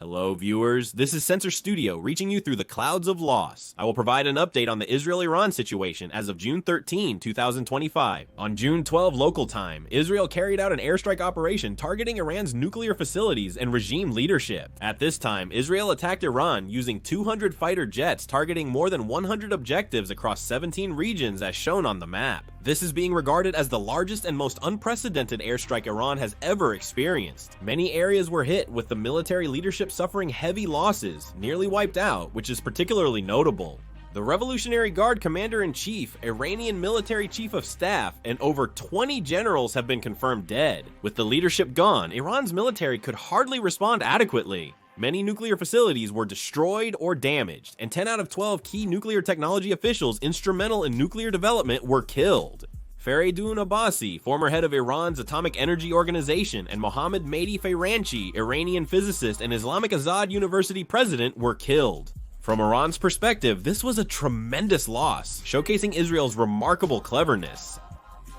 Hello viewers, this is Sensor Studio reaching you through the clouds of loss. I will provide an update on the Israel-Iran situation as of June 13, 2025. On June 12 local time, Israel carried out an airstrike operation targeting Iran's nuclear facilities and regime leadership. At this time, Israel attacked Iran using 200 fighter jets targeting more than 100 objectives across 17 regions as shown on the map. This is being regarded as the largest and most unprecedented airstrike Iran has ever experienced. Many areas were hit, with the military leadership suffering heavy losses, nearly wiped out, which is particularly notable. The Revolutionary Guard Commander-in-Chief, Iranian Military Chief of Staff, and over 20 generals have been confirmed dead. With the leadership gone, Iran's military could hardly respond adequately. Many nuclear facilities were destroyed or damaged, and 10 out of 12 key nuclear technology officials instrumental in nuclear development were killed. Faridun Abbasi, former head of Iran's Atomic Energy Organization, and Mohammad Mehdi Fayranchi, Iranian physicist and Islamic Azad University president, were killed. From Iran's perspective, this was a tremendous loss, showcasing Israel's remarkable cleverness.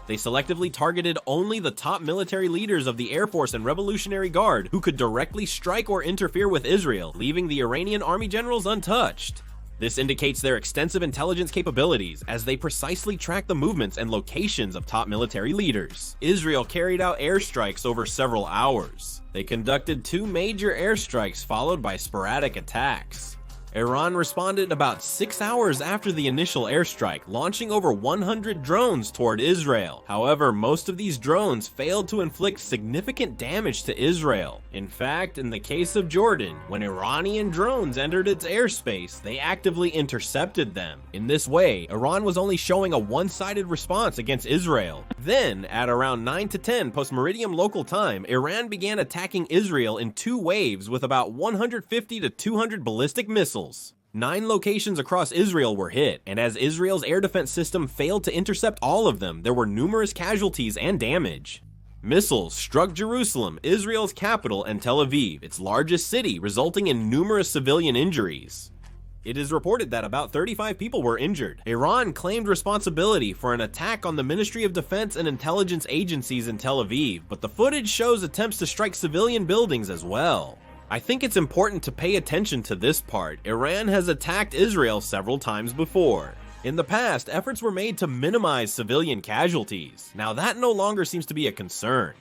They selectively targeted only the top military leaders of the Air Force and Revolutionary Guard who could directly strike or interfere with Israel, leaving the Iranian army generals untouched. This indicates their extensive intelligence capabilities, as they precisely track the movements and locations of top military leaders. Israel carried out airstrikes over several hours. They conducted 2 major airstrikes followed by sporadic attacks. Iran responded about 6 hours after the initial airstrike, launching over 100 drones toward Israel. However, most of these drones failed to inflict significant damage to Israel. In fact, in the case of Jordan, when Iranian drones entered its airspace, they actively intercepted them. In this way, Iran was only showing a one-sided response against Israel. Then, at around 9 to 10 post-meridian local time, Iran began attacking Israel in 2 waves with about 150 to 200 ballistic missiles. 9 locations across Israel were hit, and as Israel's air defense system failed to intercept all of them, there were numerous casualties and damage. Missiles struck Jerusalem, Israel's capital, and Tel Aviv, its largest city, resulting in numerous civilian injuries. It is reported that about 35 people were injured. Iran claimed responsibility for an attack on the Ministry of Defense and intelligence agencies in Tel Aviv, but the footage shows attempts to strike civilian buildings as well. I think it's important to pay attention to this part. Iran has attacked Israel several times before. In the past, efforts were made to minimize civilian casualties. Now that no longer seems to be a concern.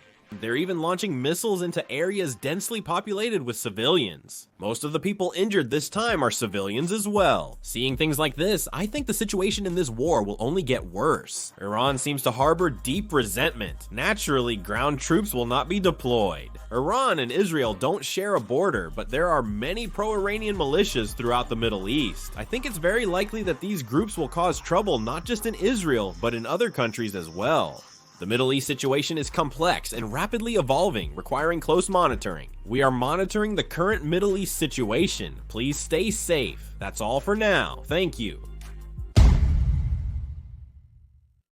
They're even launching missiles into areas densely populated with civilians. Most of the people injured this time are civilians as well. Seeing things like this, I think the situation in this war will only get worse. Iran seems to harbor deep resentment. Naturally, ground troops will not be deployed. Iran and Israel don't share a border, but there are many pro-Iranian militias throughout the Middle East. I think it's very likely that these groups will cause trouble not just in Israel, but in other countries as well. The Middle East situation is complex and rapidly evolving, requiring close monitoring. We are monitoring the current Middle East situation. Please stay safe. That's all for now. Thank you.